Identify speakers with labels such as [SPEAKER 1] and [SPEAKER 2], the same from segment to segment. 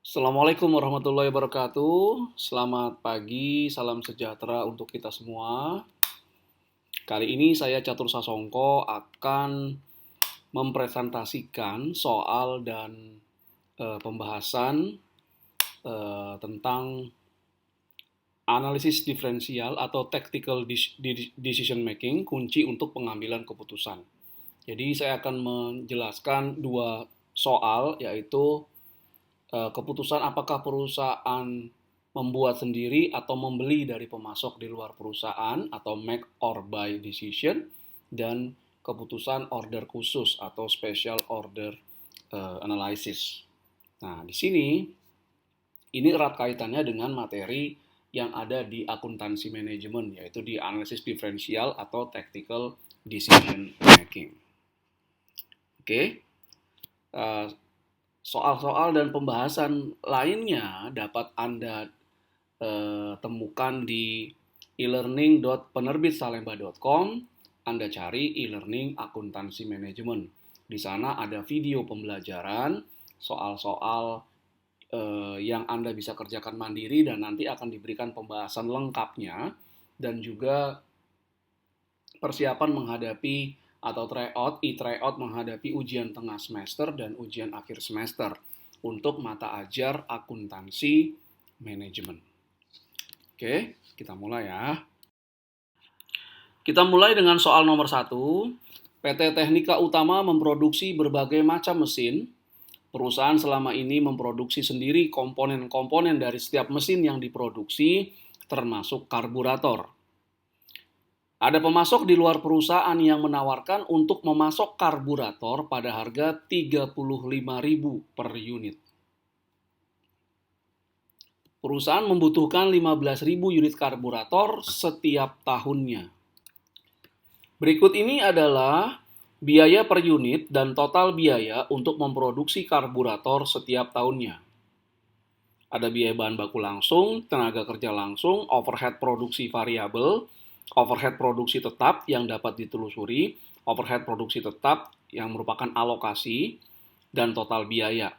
[SPEAKER 1] Assalamualaikum warahmatullahi wabarakatuh. Selamat pagi, salam sejahtera untuk kita semua. Kali ini saya Catur Sasongko akan mempresentasikan soal dan pembahasan tentang analisis diferensial atau tactical decision making, kunci untuk pengambilan keputusan. Jadi saya akan menjelaskan dua soal, yaitu keputusan apakah perusahaan membuat sendiri atau membeli dari pemasok di luar perusahaan atau make or buy decision, dan keputusan order khusus atau special order analysis. Nah, di sini ini erat kaitannya dengan materi yang ada di akuntansi manajemen, yaitu di analisis diferensial atau tactical decision making. Oke. Soal-soal dan pembahasan lainnya dapat Anda temukan di e-learning.penerbitsalemba.com. Anda cari e-learning akuntansi manajemen. Di sana ada video pembelajaran, soal-soal yang Anda bisa kerjakan mandiri dan nanti akan diberikan pembahasan lengkapnya, dan juga persiapan menghadapi atau tryout menghadapi ujian tengah semester dan ujian akhir semester untuk mata ajar akuntansi manajemen. Oke, kita mulai ya. Kita mulai dengan soal nomor 1. PT Teknika Utama memproduksi berbagai macam mesin. Perusahaan selama ini memproduksi sendiri komponen-komponen dari setiap mesin yang diproduksi, termasuk karburator. Ada pemasok di luar perusahaan yang menawarkan untuk memasok karburator pada harga 35.000 per unit. Perusahaan membutuhkan 15.000 unit karburator setiap tahunnya. Berikut ini adalah biaya per unit dan total biaya untuk memproduksi karburator setiap tahunnya. Ada biaya bahan baku langsung, tenaga kerja langsung, overhead produksi variabel, overhead produksi tetap yang dapat ditelusuri, overhead produksi tetap yang merupakan alokasi, dan total biaya.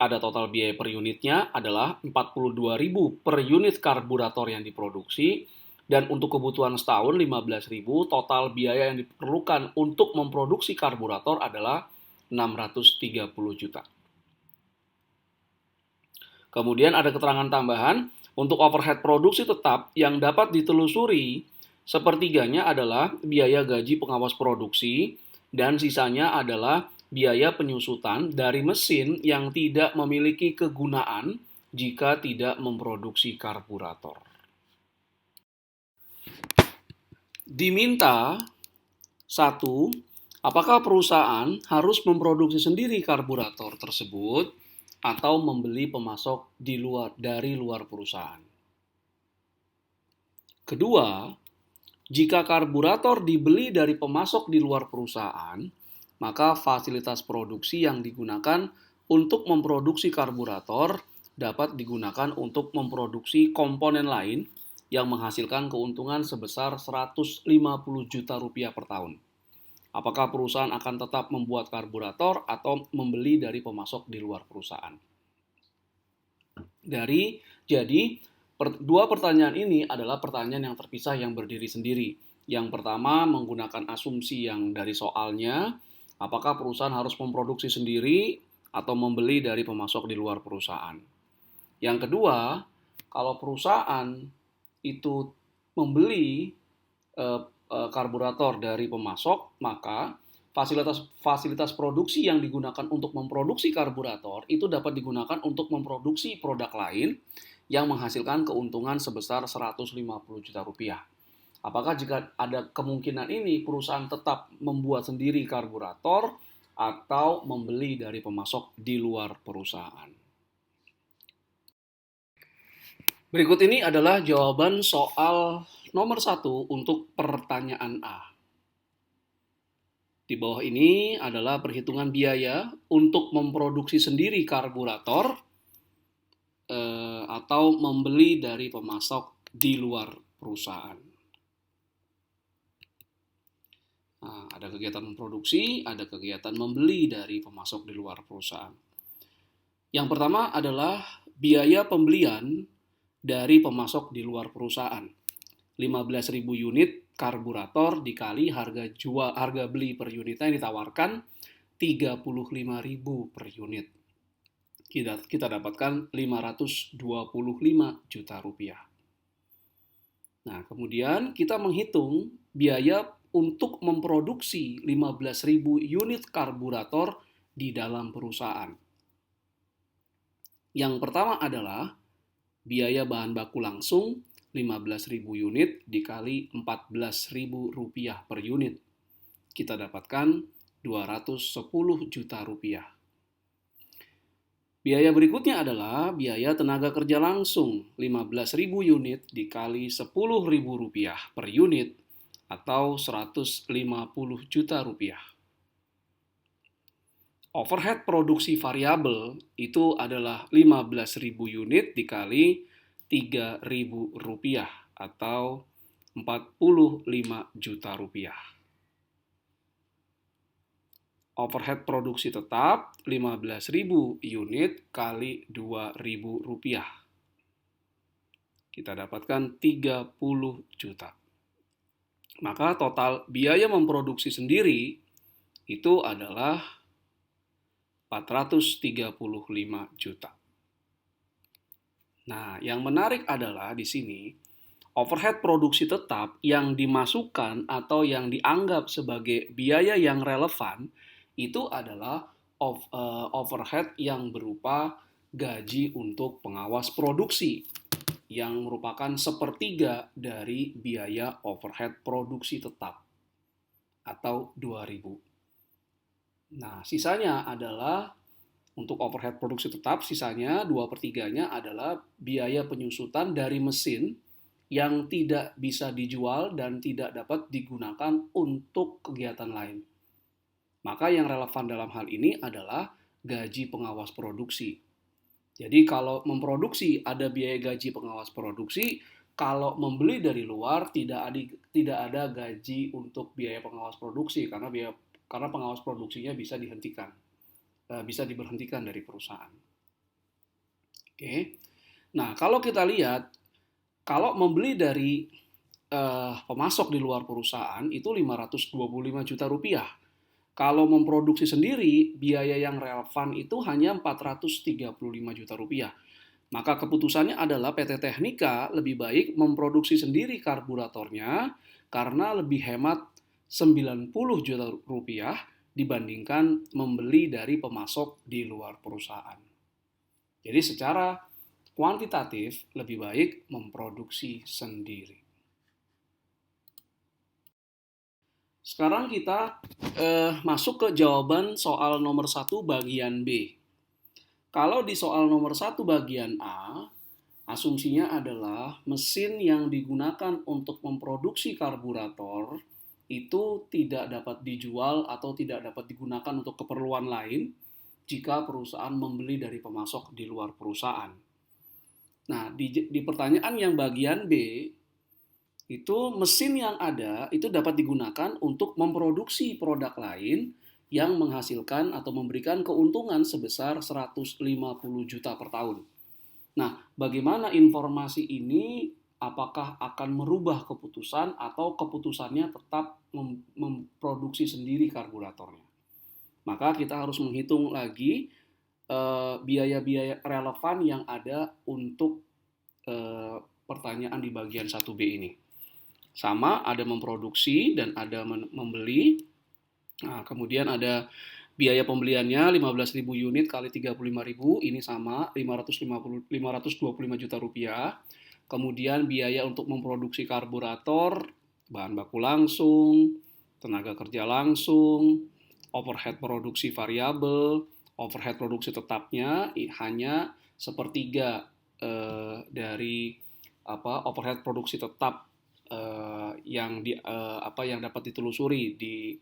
[SPEAKER 1] Ada total biaya per unitnya adalah 42.000 per unit karburator yang diproduksi, dan untuk kebutuhan setahun 15.000, total biaya yang diperlukan untuk memproduksi karburator adalah 630 juta. Kemudian ada keterangan tambahan untuk overhead produksi tetap yang dapat ditelusuri. Sepertiganya adalah biaya gaji pengawas produksi, dan sisanya adalah biaya penyusutan dari mesin yang tidak memiliki kegunaan jika tidak memproduksi karburator. Diminta 1. Apakah perusahaan harus memproduksi sendiri karburator tersebut atau membeli pemasok dari luar perusahaan? Kedua, jika karburator dibeli dari pemasok di luar perusahaan, maka fasilitas produksi yang digunakan untuk memproduksi karburator dapat digunakan untuk memproduksi komponen lain yang menghasilkan keuntungan sebesar 150 juta rupiah per tahun. Apakah perusahaan akan tetap membuat karburator atau membeli dari pemasok di luar perusahaan? Jadi, dua pertanyaan ini adalah pertanyaan yang terpisah yang berdiri sendiri. Yang pertama menggunakan asumsi yang dari soalnya, apakah perusahaan harus memproduksi sendiri atau membeli dari pemasok di luar perusahaan. Yang kedua, kalau perusahaan itu membeli karburator dari pemasok, maka fasilitas produksi yang digunakan untuk memproduksi karburator itu dapat digunakan untuk memproduksi produk lain yang menghasilkan keuntungan sebesar 150 juta rupiah. Apakah jika ada kemungkinan ini perusahaan tetap membuat sendiri karburator atau membeli dari pemasok di luar perusahaan? Berikut ini adalah jawaban soal nomor 1 untuk pertanyaan A. Di bawah ini adalah perhitungan biaya untuk memproduksi sendiri karburator atau membeli dari pemasok di luar perusahaan. Nah, ada kegiatan memproduksi, ada kegiatan membeli dari pemasok di luar perusahaan. Yang pertama adalah biaya pembelian dari pemasok di luar perusahaan. 15.000 unit karburator dikali harga beli per unitnya yang ditawarkan 35.000 per unit. Kita dapatkan 525 juta rupiah. Nah, kemudian kita menghitung biaya untuk memproduksi 15.000 unit karburator di dalam perusahaan. Yang pertama adalah biaya bahan baku langsung 15.000 unit dikali 14.000 rupiah per unit. Kita dapatkan 210 juta rupiah. Biaya berikutnya adalah biaya tenaga kerja langsung 15.000 unit dikali 10.000 rupiah per unit atau 150 juta rupiah. Overhead produksi variabel itu adalah 15.000 unit dikali 3.000 rupiah atau 45 juta rupiah. Overhead produksi tetap 15.000 unit kali 2.000 rupiah. Kita dapatkan 30 juta. Maka total biaya memproduksi sendiri itu adalah 435 juta. Nah, yang menarik adalah di sini overhead produksi tetap yang dimasukkan atau yang dianggap sebagai biaya yang relevan itu adalah overhead yang berupa gaji untuk pengawas produksi yang merupakan sepertiga dari biaya overhead produksi tetap atau 2.000. Nah, sisanya adalah untuk overhead produksi tetap, sisanya 2/3-nya adalah biaya penyusutan dari mesin yang tidak bisa dijual dan tidak dapat digunakan untuk kegiatan lain. Maka yang relevan dalam hal ini adalah gaji pengawas produksi. Jadi kalau memproduksi ada biaya gaji pengawas produksi, kalau membeli dari luar tidak ada gaji untuk biaya pengawas produksi karena pengawas produksinya bisa diberhentikan dari perusahaan. Oke. Nah, kalau kita lihat kalau membeli dari pemasok di luar perusahaan itu 525 juta rupiah. Kalau memproduksi sendiri, biaya yang relevan itu hanya 435 juta rupiah. Maka keputusannya adalah PT Technika lebih baik memproduksi sendiri karburatornya karena lebih hemat 90 juta rupiah dibandingkan membeli dari pemasok di luar perusahaan. Jadi secara kuantitatif lebih baik memproduksi sendiri. Sekarang kita masuk ke jawaban soal nomor 1 bagian B. Kalau di soal nomor 1 bagian A, asumsinya adalah mesin yang digunakan untuk memproduksi karburator itu tidak dapat dijual atau tidak dapat digunakan untuk keperluan lain jika perusahaan membeli dari pemasok di luar perusahaan. Nah, di pertanyaan yang bagian B, itu mesin yang ada itu dapat digunakan untuk memproduksi produk lain yang menghasilkan atau memberikan keuntungan sebesar 150 juta per tahun. Nah, bagaimana informasi ini? Apakah akan merubah keputusan atau keputusannya tetap memproduksi sendiri karburatornya? Maka kita harus menghitung lagi biaya-biaya relevan yang ada untuk pertanyaan di bagian 1B ini. Sama, ada memproduksi dan ada membeli. Nah, kemudian ada biaya pembeliannya 15.000 unit kali 35.000, ini sama 525 juta rupiah. Kemudian biaya untuk memproduksi karburator, bahan baku langsung, tenaga kerja langsung, overhead produksi variabel, overhead produksi tetapnya hanya sepertiga dari overhead produksi tetap yang dapat ditelusuri di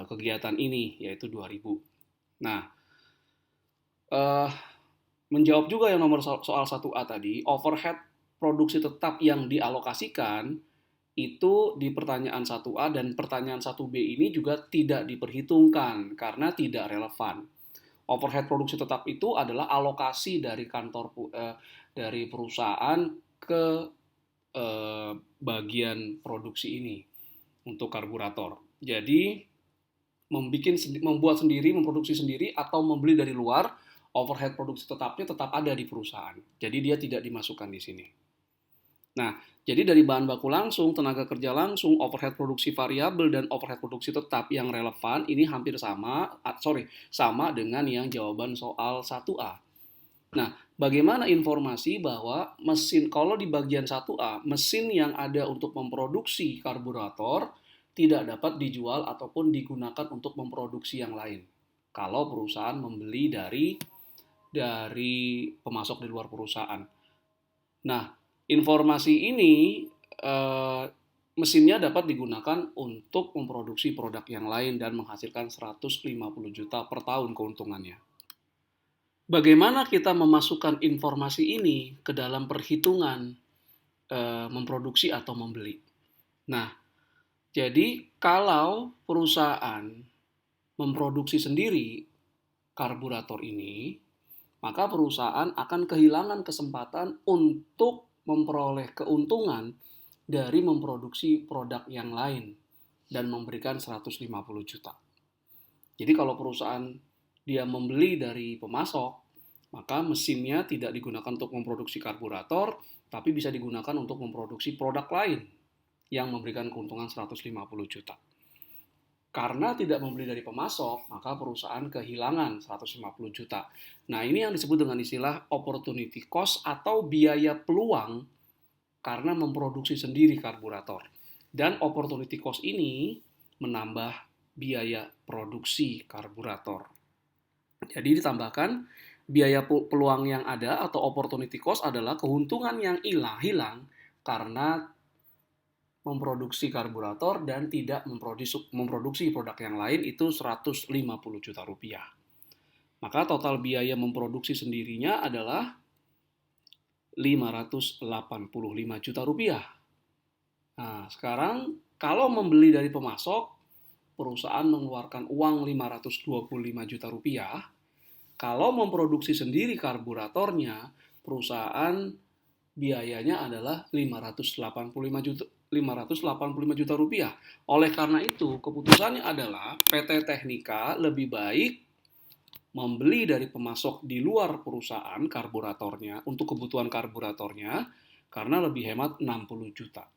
[SPEAKER 1] kegiatan ini, yaitu 2.000. Nah, menjawab juga yang nomor soal 1A tadi, overhead produksi tetap yang dialokasikan itu di pertanyaan 1A dan pertanyaan 1B ini juga tidak diperhitungkan karena tidak relevan. Overhead produksi tetap itu adalah alokasi dari dari perusahaan ke bagian produksi ini untuk karburator. Jadi membuat sendiri, memproduksi sendiri atau membeli dari luar, overhead produksi tetapnya tetap ada di perusahaan. Jadi dia tidak dimasukkan di sini. Nah, jadi dari bahan baku langsung, tenaga kerja langsung, overhead produksi variabel dan overhead produksi tetap yang relevan ini hampir sama dengan yang jawaban soal 1A. Nah, bagaimana informasi bahwa kalau di bagian 1A, mesin yang ada untuk memproduksi karburator tidak dapat dijual ataupun digunakan untuk memproduksi yang lain. Kalau perusahaan membeli dari pemasok di luar perusahaan. Nah, informasi ini mesinnya dapat digunakan untuk memproduksi produk yang lain dan menghasilkan 150 juta per tahun keuntungannya. Bagaimana kita memasukkan informasi ini ke dalam perhitungan memproduksi atau membeli? Nah, jadi kalau perusahaan memproduksi sendiri karburator ini, maka perusahaan akan kehilangan kesempatan untuk memperoleh keuntungan dari memproduksi produk yang lain dan memberikan 150 juta. Jadi kalau perusahaan dia membeli dari pemasok, maka mesinnya tidak digunakan untuk memproduksi karburator, tapi bisa digunakan untuk memproduksi produk lain yang memberikan keuntungan 150 juta. Karena tidak membeli dari pemasok, maka perusahaan kehilangan 150 juta. Nah, ini yang disebut dengan istilah opportunity cost atau biaya peluang karena memproduksi sendiri karburator. Dan opportunity cost ini menambah biaya produksi karburator. Jadi ditambahkan biaya peluang yang ada atau opportunity cost adalah keuntungan yang hilang karena memproduksi karburator dan tidak memproduksi produk yang lain itu 150 juta rupiah. Maka total biaya memproduksi sendirinya adalah 585 juta rupiah. Nah, sekarang kalau membeli dari pemasok, perusahaan mengeluarkan uang 525 juta rupiah. Kalau memproduksi sendiri karburatornya, perusahaan biayanya adalah 585 juta rupiah. Oleh karena itu, keputusannya adalah PT Technika lebih baik membeli dari pemasok di luar perusahaan karburatornya untuk kebutuhan karburatornya karena lebih hemat 60 juta.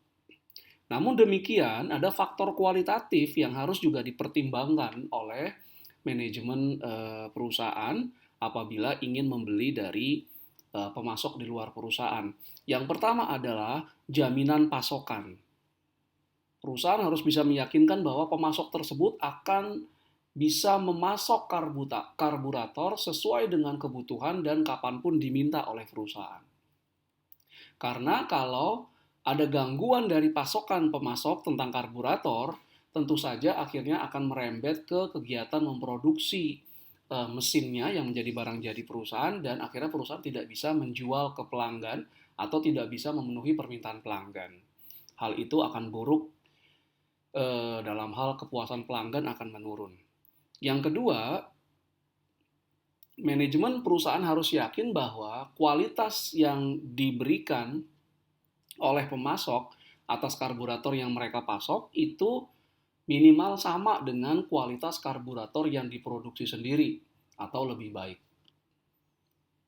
[SPEAKER 1] Namun demikian, ada faktor kualitatif yang harus juga dipertimbangkan oleh manajemen perusahaan apabila ingin membeli dari pemasok di luar perusahaan. Yang pertama adalah jaminan pasokan. Perusahaan harus bisa meyakinkan bahwa pemasok tersebut akan bisa memasok karburator sesuai dengan kebutuhan dan kapanpun diminta oleh perusahaan. Karena kalau ada gangguan dari pasokan pemasok tentang karburator, tentu saja akhirnya akan merembet ke kegiatan memproduksi mesinnya yang menjadi barang jadi perusahaan dan akhirnya perusahaan tidak bisa menjual ke pelanggan atau tidak bisa memenuhi permintaan pelanggan. Hal itu akan buruk dalam hal kepuasan pelanggan akan menurun. Yang kedua, manajemen perusahaan harus yakin bahwa kualitas yang diberikan oleh pemasok atas karburator yang mereka pasok itu minimal sama dengan kualitas karburator yang diproduksi sendiri atau lebih baik.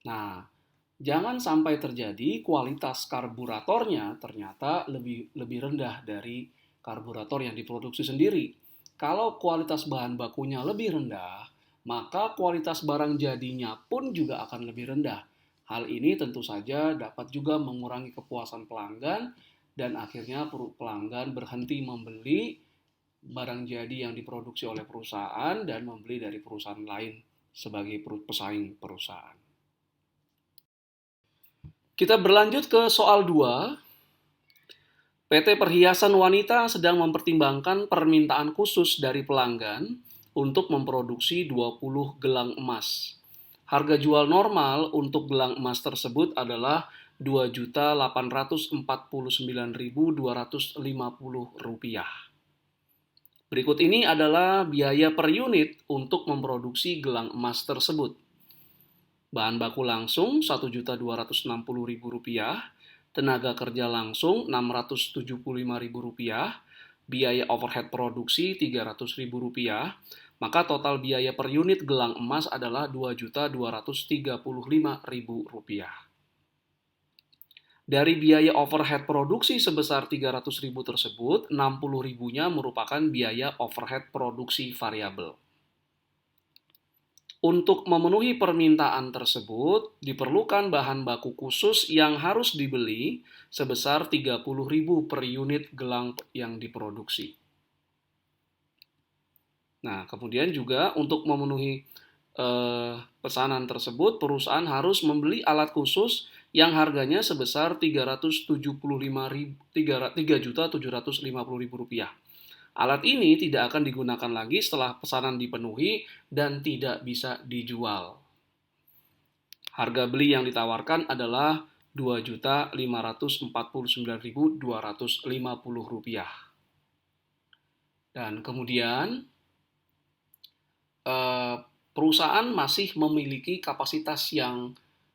[SPEAKER 1] Nah, jangan sampai terjadi kualitas karburatornya ternyata lebih rendah dari karburator yang diproduksi sendiri. Kalau kualitas bahan bakunya lebih rendah, maka kualitas barang jadinya pun juga akan lebih rendah. Hal ini tentu saja dapat juga mengurangi kepuasan pelanggan dan akhirnya pelanggan berhenti membeli barang jadi yang diproduksi oleh perusahaan dan membeli dari perusahaan lain sebagai pesaing perusahaan. Kita berlanjut ke soal 2. PT Perhiasan Wanita sedang mempertimbangkan permintaan khusus dari pelanggan untuk memproduksi 20 gelang emas. Harga jual normal untuk gelang emas tersebut adalah Rp2.849.250. Berikut ini adalah biaya per unit untuk memproduksi gelang emas tersebut. Bahan baku langsung Rp1.260.000, tenaga kerja langsung Rp675.000, biaya overhead produksi Rp300.000, maka total biaya per unit gelang emas adalah Rp2.235.000. Dari biaya overhead produksi sebesar Rp300.000 tersebut, Rp60.000-nya merupakan biaya overhead produksi variabel. Untuk memenuhi permintaan tersebut, diperlukan bahan baku khusus yang harus dibeli sebesar Rp30.000 per unit gelang yang diproduksi. Nah, kemudian juga untuk memenuhi pesanan tersebut, perusahaan harus membeli alat khusus yang harganya sebesar Rp3.750.000. Alat ini tidak akan digunakan lagi setelah pesanan dipenuhi dan tidak bisa dijual. Harga beli yang ditawarkan adalah Rp2.549.250. Dan kemudian perusahaan masih memiliki kapasitas yang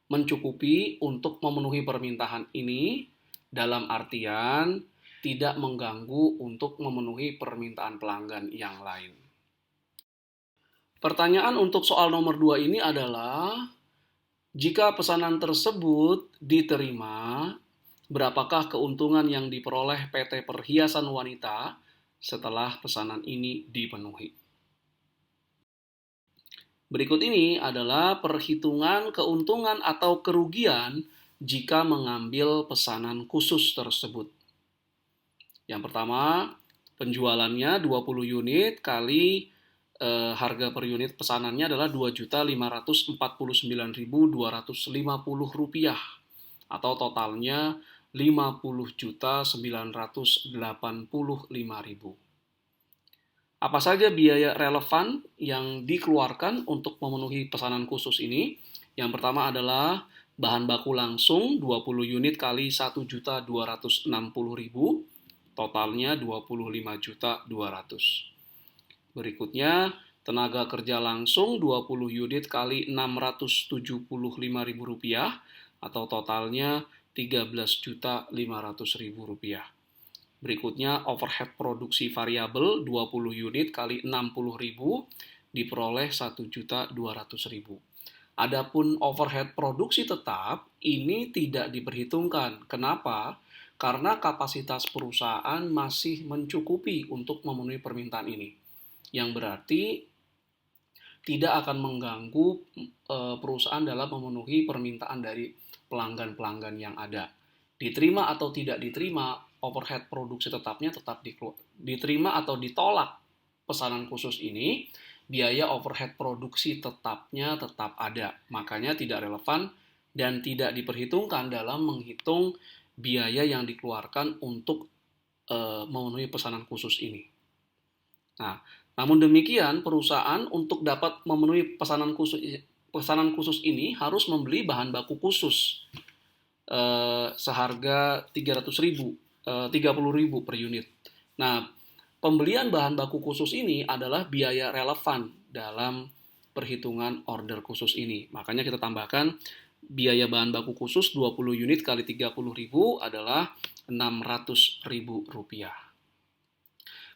[SPEAKER 1] mencukupi untuk memenuhi permintaan ini, dalam artian tidak mengganggu untuk memenuhi permintaan pelanggan yang lain. Pertanyaan untuk soal nomor 2 ini adalah, jika pesanan tersebut diterima, berapakah keuntungan yang diperoleh PT Perhiasan Wanita setelah pesanan ini dipenuhi? Berikut ini adalah perhitungan keuntungan atau kerugian jika mengambil pesanan khusus tersebut. Yang pertama, penjualannya 20 unit kali harga per unit pesanannya adalah Rp2.549.250 atau totalnya Rp50.985.000. Apa saja biaya relevan yang dikeluarkan untuk memenuhi pesanan khusus ini? Yang pertama adalah bahan baku langsung 20 unit kali Rp1.260.000, totalnya Rp25.200.000. Berikutnya, tenaga kerja langsung 20 unit kali Rp675.000 atau totalnya Rp13.500.000. Berikutnya, overhead produksi variabel 20 unit kali 60.000 diperoleh Rp1.200.000. Adapun overhead produksi tetap ini tidak diperhitungkan. Kenapa? Karena kapasitas perusahaan masih mencukupi untuk memenuhi permintaan ini. Yang berarti tidak akan mengganggu perusahaan dalam memenuhi permintaan dari pelanggan-pelanggan yang ada. Diterima atau tidak diterima, overhead produksi tetapnya tetap diterima atau ditolak pesanan khusus ini, biaya overhead produksi tetapnya tetap ada. Makanya tidak relevan dan tidak diperhitungkan dalam menghitung biaya yang dikeluarkan untuk memenuhi pesanan khusus ini. Nah, namun demikian, perusahaan untuk dapat memenuhi pesanan khusus ini harus membeli bahan baku khusus seharga Rp30.000 per unit. Nah, pembelian bahan baku khusus ini adalah biaya relevan dalam perhitungan order khusus ini. Makanya kita tambahkan biaya bahan baku khusus 20 unit kali Rp30.000 adalah Rp600.000.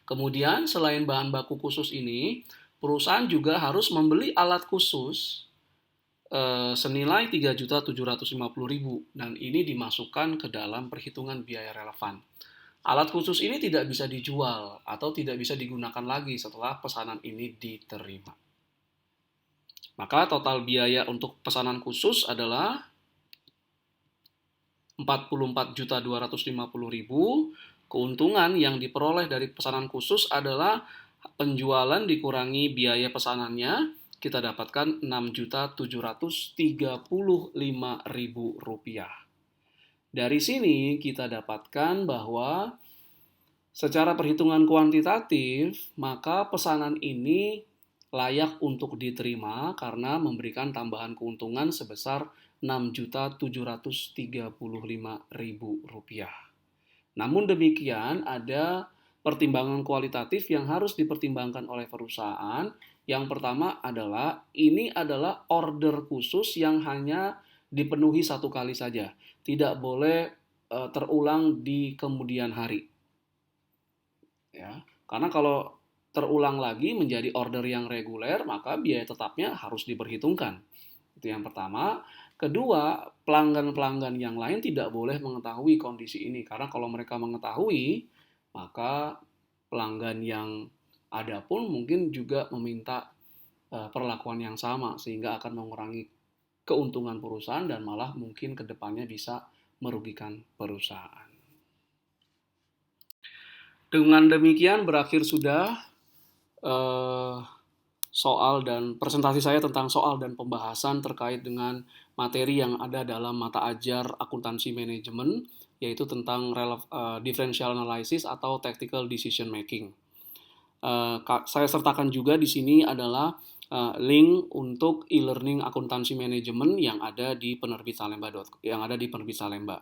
[SPEAKER 1] Kemudian selain bahan baku khusus ini, perusahaan juga harus membeli alat khusus senilai Rp3.750.000 dan ini dimasukkan ke dalam perhitungan biaya relevan. Alat khusus ini tidak bisa dijual atau tidak bisa digunakan lagi setelah pesanan ini diterima. Maka total biaya untuk pesanan khusus adalah Rp44.250.000. Keuntungan yang diperoleh dari pesanan khusus adalah penjualan dikurangi biaya pesanannya, kita dapatkan Rp6.735.000. Dari sini kita dapatkan bahwa secara perhitungan kuantitatif, maka pesanan ini layak untuk diterima karena memberikan tambahan keuntungan sebesar Rp6.735.000. Namun demikian, ada pertimbangan kualitatif yang harus dipertimbangkan oleh perusahaan. Yang pertama adalah ini adalah order khusus yang hanya dipenuhi satu kali saja, tidak boleh terulang di kemudian hari. Ya, karena kalau terulang lagi menjadi order yang reguler, maka biaya tetapnya harus diperhitungkan. Itu yang pertama. Kedua, pelanggan-pelanggan yang lain tidak boleh mengetahui kondisi ini, karena kalau mereka mengetahui, maka pelanggan yang ada pun mungkin juga meminta perlakuan yang sama, sehingga akan mengurangi keuntungan perusahaan dan malah mungkin ke depannya bisa merugikan perusahaan. Dengan demikian berakhir sudah eh, soal dan presentasi saya tentang soal dan pembahasan terkait dengan materi yang ada dalam mata ajar akuntansi manajemen, yaitu tentang differential analysis atau tactical decision making. Saya sertakan juga di sini adalah link untuk e-learning akuntansi manajemen yang ada di penerbit Salemba.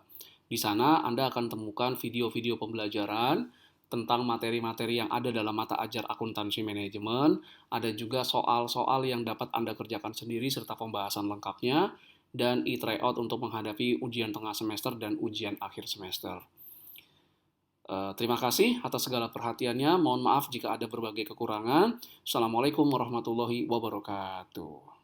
[SPEAKER 1] Di sana Anda akan temukan video-video pembelajaran tentang materi-materi yang ada dalam mata ajar akuntansi manajemen. Ada juga soal-soal yang dapat Anda kerjakan sendiri serta pembahasan lengkapnya, dan e-tryout untuk menghadapi ujian tengah semester dan ujian akhir semester. Terima kasih atas segala perhatiannya. Mohon maaf jika ada berbagai kekurangan. Assalamualaikum warahmatullahi wabarakatuh.